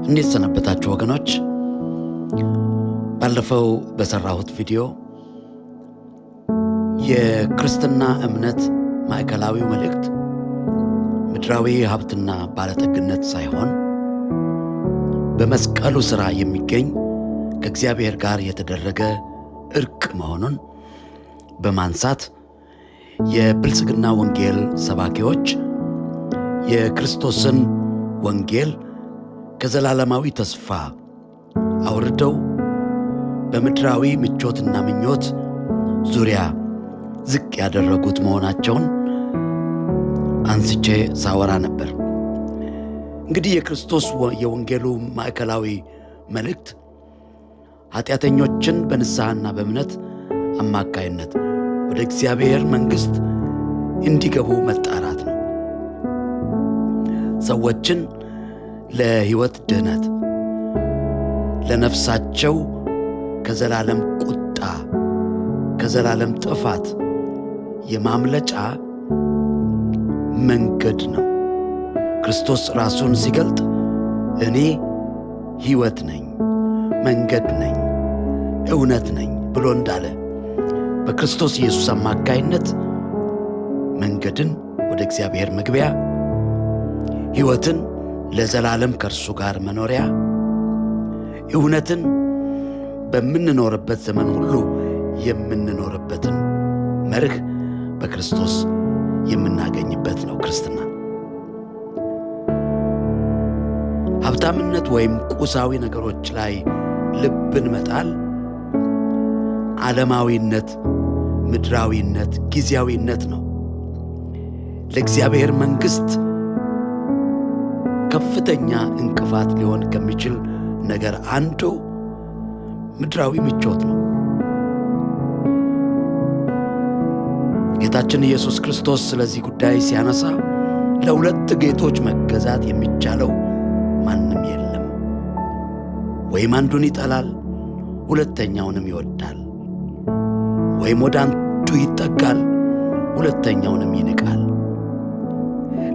እንዴት ሰነበታችሁ ወገኖች? ባለፈው በሰራሁት ቪዲዮ የክርስትና እምነት ማዕከላዊው መልእክት ምድራዊ ሀብትና ባለጠግነት ሳይሆን በመስቀሉ ሥራ የሚገኝ ከእግዚአብሔር ጋር የተደረገ እርቅ መሆኑን በማንሳት የብልጽግና ወንጌል ሰባኪዎች የክርስቶስን ወንጌል ከዘላለማዊ ተስፋ አውርደው በምድራዊ ምቾትና ምኞት ዙሪያ ዝቅ ያደረጉት መሆናቸውን አንስቼ ሳወራ ነበር። እንግዲህ የክርስቶስ የወንጌሉ ማዕከላዊ መልእክት ኃጢአተኞችን በንስሐና በእምነት አማካይነት ወደ እግዚአብሔር መንግሥት እንዲገቡ መጣራት ነው። ሰዎችን ለሕይወት ድህነት፣ ለነፍሳቸው ከዘላለም ቁጣ፣ ከዘላለም ጥፋት የማምለጫ መንገድ ነው። ክርስቶስ ራሱን ሲገልጥ እኔ ሕይወት ነኝ፣ መንገድ ነኝ፣ እውነት ነኝ ብሎ እንዳለ በክርስቶስ ኢየሱስ አማካይነት መንገድን ወደ እግዚአብሔር መግቢያ፣ ሕይወትን ለዘላለም ከእርሱ ጋር መኖሪያ፣ እውነትን በምንኖርበት ዘመን ሁሉ የምንኖርበትን መርህ በክርስቶስ የምናገኝበት ነው ክርስትና። ሀብታምነት ወይም ቁሳዊ ነገሮች ላይ ልብን መጣል ዓለማዊነት፣ ምድራዊነት፣ ጊዜያዊነት ነው። ለእግዚአብሔር መንግሥት ከፍተኛ እንቅፋት ሊሆን ከሚችል ነገር አንዱ ምድራዊ ምቾት ነው። ጌታችን ኢየሱስ ክርስቶስ ስለዚህ ጉዳይ ሲያነሳ ለሁለት ጌቶች መገዛት የሚቻለው ማንም የለም። ወይም አንዱን ይጠላል፣ ሁለተኛውንም ይወዳል፣ ወይም ወደ አንዱ ይጠጋል፣ ሁለተኛውንም ይንቃል።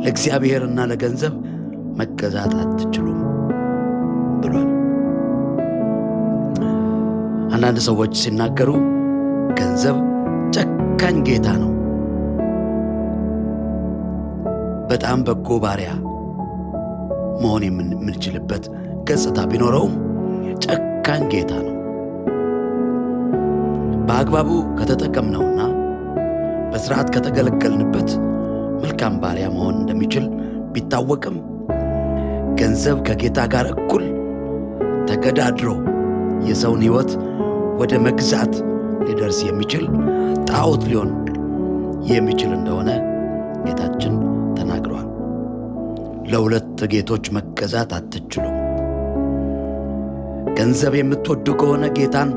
ለእግዚአብሔርና ለገንዘብ መገዛት አትችሉም ብሏል። አንዳንድ ሰዎች ሲናገሩ ገንዘብ ጨካኝ ጌታ ነው፣ በጣም በጎ ባሪያ መሆን የምንችልበት ገጽታ ቢኖረውም ጨካኝ ጌታ ነው። በአግባቡ ከተጠቀምነውና በሥርዓት ከተገለገልንበት መልካም ባሪያ መሆን እንደሚችል ቢታወቅም ገንዘብ ከጌታ ጋር እኩል ተገዳድሮ የሰውን ሕይወት ወደ መግዛት ሊደርስ የሚችል ጣዖት ሊሆን የሚችል እንደሆነ ጌታችን ተናግሯል። ለሁለት ጌቶች መገዛት አትችሉም። ገንዘብ የምትወዱ ከሆነ ጌታን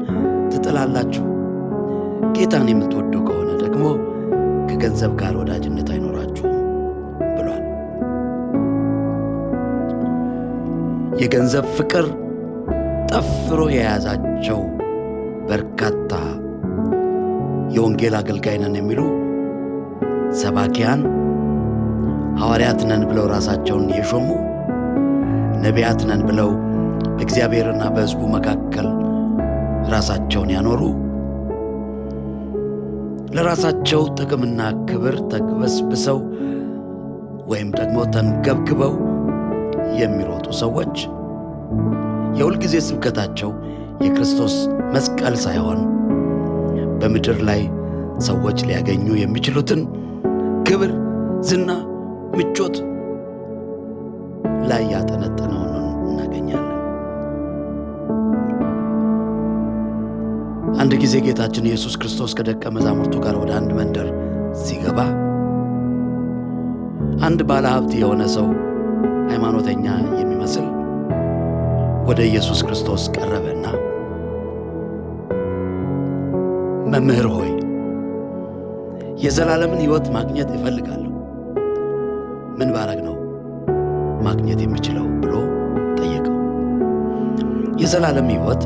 ትጥላላችሁ። ጌታን የምትወዱ ከሆነ ደግሞ ከገንዘብ ጋር ወዳጅነት አይኖራችሁም ብሏል። የገንዘብ ፍቅር ጠፍሮ የያዛቸው በርካታ የወንጌል አገልጋይ ነን የሚሉ ሰባኪያን፣ ሐዋርያት ነን ብለው ራሳቸውን የሾሙ፣ ነቢያት ነን ብለው በእግዚአብሔርና በሕዝቡ መካከል ራሳቸውን ያኖሩ፣ ለራሳቸው ጥቅምና ክብር ተግበስብሰው ወይም ደግሞ ተንገብግበው የሚሮጡ ሰዎች የሁልጊዜ ስብከታቸው የክርስቶስ መስቀል ሳይሆን በምድር ላይ ሰዎች ሊያገኙ የሚችሉትን ክብር፣ ዝና፣ ምቾት ላይ ያጠነጠነውን እናገኛለን። አንድ ጊዜ ጌታችን ኢየሱስ ክርስቶስ ከደቀ መዛሙርቱ ጋር ወደ አንድ መንደር ሲገባ አንድ ባለ ሀብት የሆነ ሰው ሃይማኖተኛ የሚመስል ወደ ኢየሱስ ክርስቶስ ቀረበና መምህር ሆይ የዘላለምን ሕይወት ማግኘት እፈልጋለሁ፣ ምን ባረግ ነው ማግኘት የምችለው ብሎ ጠየቀው። የዘላለም ሕይወት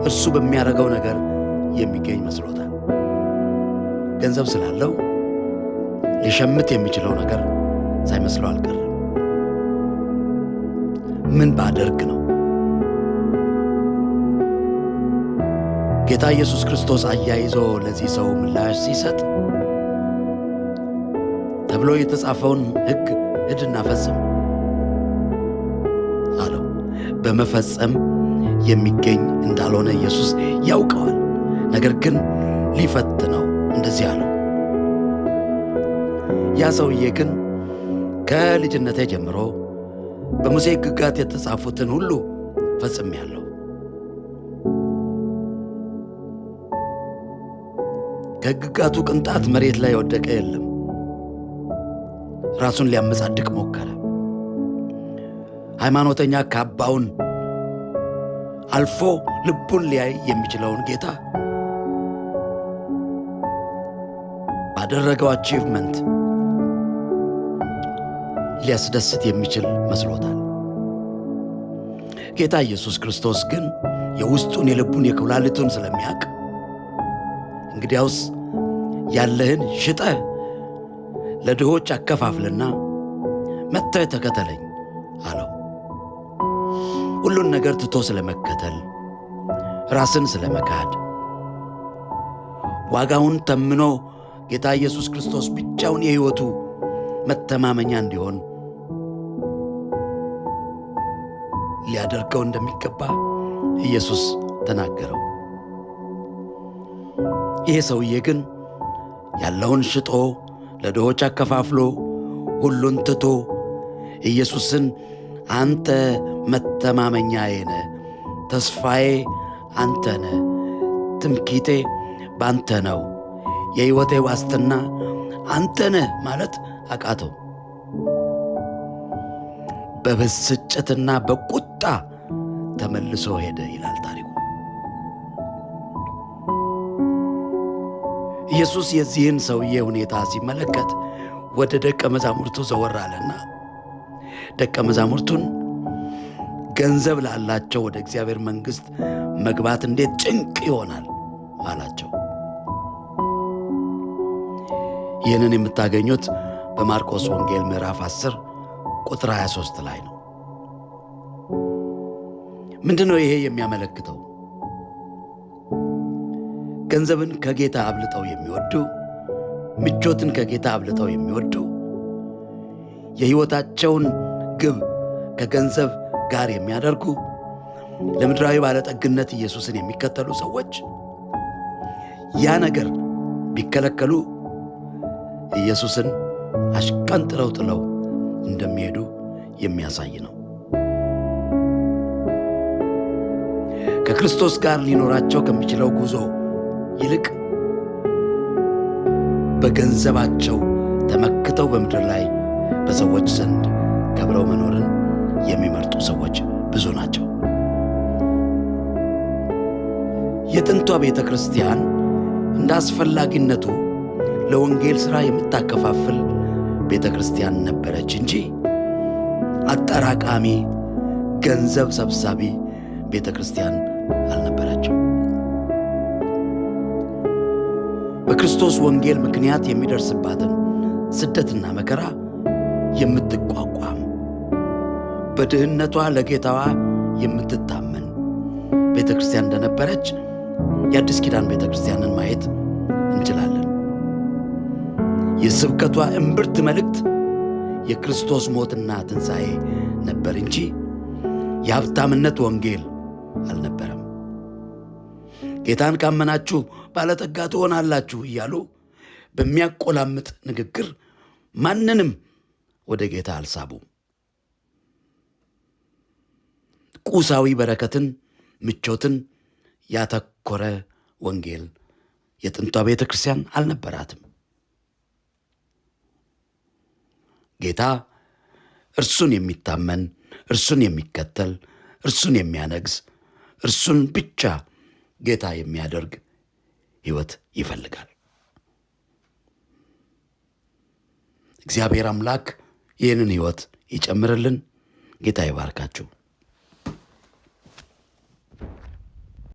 እርሱ በሚያደርገው ነገር የሚገኝ መስሎታል። ገንዘብ ስላለው ሊሸምት የሚችለው ነገር ሳይመስለው አልቀረም። ምን ባደርግ ነው ጌታ ኢየሱስ ክርስቶስ አያይዞ ለዚህ ሰው ምላሽ ሲሰጥ ተብሎ የተጻፈውን ሕግ ሂድና ፈጽም አለው። በመፈጸም የሚገኝ እንዳልሆነ ኢየሱስ ያውቀዋል። ነገር ግን ሊፈትነው እንደዚህ አለው። ያ ሰውዬ ግን ከልጅነቴ ጀምሮ በሙሴ ሕግጋት የተጻፉትን ሁሉ ፈጽሜአለሁ፣ ከሕግጋቱ ቅንጣት መሬት ላይ የወደቀ የለም። ራሱን ሊያመጻድቅ ሞከረ። ሃይማኖተኛ ካባውን አልፎ ልቡን ሊያይ የሚችለውን ጌታ ባደረገው አቺቭመንት ሊያስደስት የሚችል መስሎታል። ጌታ ኢየሱስ ክርስቶስ ግን የውስጡን የልቡን የኩላሊቱን ስለሚያውቅ እንግዲያውስ ያለህን ሽጠህ ለድሆች አከፋፍልና መጥተህ ተከተለኝ አለው። ሁሉን ነገር ትቶ ስለመከተል፣ ራስን ስለመካድ፣ ዋጋውን ተምኖ ጌታ ኢየሱስ ክርስቶስ ብቻውን የሕይወቱ መተማመኛ እንዲሆን ሊያደርገው እንደሚገባ ኢየሱስ ተናገረው። ይሄ ሰውዬ ግን ያለውን ሽጦ ለድሆች አከፋፍሎ ሁሉን ትቶ ኢየሱስን አንተ መተማመኛዬ ነህ፣ ተስፋዬ አንተ ነህ፣ ትምክህቴ ባንተ ነው፣ የሕይወቴ ዋስትና አንተ ነህ ማለት አቃተው። በብስጭትና በቁጣ ተመልሶ ሄደ ይላል ታሪኩ። ኢየሱስ የዚህን ሰውዬ ሁኔታ ሲመለከት ወደ ደቀ መዛሙርቱ ዘወር አለና ደቀ መዛሙርቱን ገንዘብ ላላቸው ወደ እግዚአብሔር መንግሥት መግባት እንዴት ጭንቅ ይሆናል አላቸው። ይህንን የምታገኙት በማርቆስ ወንጌል ምዕራፍ 10 ቁጥር 23 ላይ ነው። ምንድነው ይሄ የሚያመለክተው? ገንዘብን ከጌታ አብልጠው የሚወዱ፣ ምቾትን ከጌታ አብልጠው የሚወዱ፣ የሕይወታቸውን ግብ ከገንዘብ ጋር የሚያደርጉ፣ ለምድራዊ ባለጠግነት ኢየሱስን የሚከተሉ ሰዎች ያ ነገር ቢከለከሉ ኢየሱስን አሽቀንጥረው ጥለው እንደሚሄዱ የሚያሳይ ነው። ከክርስቶስ ጋር ሊኖራቸው ከሚችለው ጉዞ ይልቅ በገንዘባቸው ተመክተው በምድር ላይ በሰዎች ዘንድ ከብረው መኖርን የሚመርጡ ሰዎች ብዙ ናቸው። የጥንቷ ቤተ ክርስቲያን እንደ አስፈላጊነቱ ለወንጌል ሥራ የምታከፋፍል ቤተ ክርስቲያን ነበረች እንጂ አጠራቃሚ ገንዘብ ሰብሳቢ ቤተ ክርስቲያን አልነበረችም። በክርስቶስ ወንጌል ምክንያት የሚደርስባትን ስደትና መከራ የምትቋቋም፣ በድህነቷ ለጌታዋ የምትታመን ቤተ ክርስቲያን እንደነበረች የአዲስ ኪዳን ቤተ ክርስቲያንን ማየት እንችላለን። የስብከቷ እምብርት መልእክት የክርስቶስ ሞትና ትንሣኤ ነበር እንጂ የሀብታምነት ወንጌል አልነበረም። ጌታን ካመናችሁ ባለጠጋ ትሆናላችሁ እያሉ በሚያቆላምጥ ንግግር ማንንም ወደ ጌታ አልሳቡም። ቁሳዊ በረከትን፣ ምቾትን ያተኮረ ወንጌል የጥንቷ ቤተ ክርስቲያን አልነበራትም። ጌታ እርሱን የሚታመን፣ እርሱን የሚከተል፣ እርሱን የሚያነግስ፣ እርሱን ብቻ ጌታ የሚያደርግ ሕይወት ይፈልጋል። እግዚአብሔር አምላክ ይህንን ሕይወት ይጨምርልን። ጌታ ይባርካችሁ።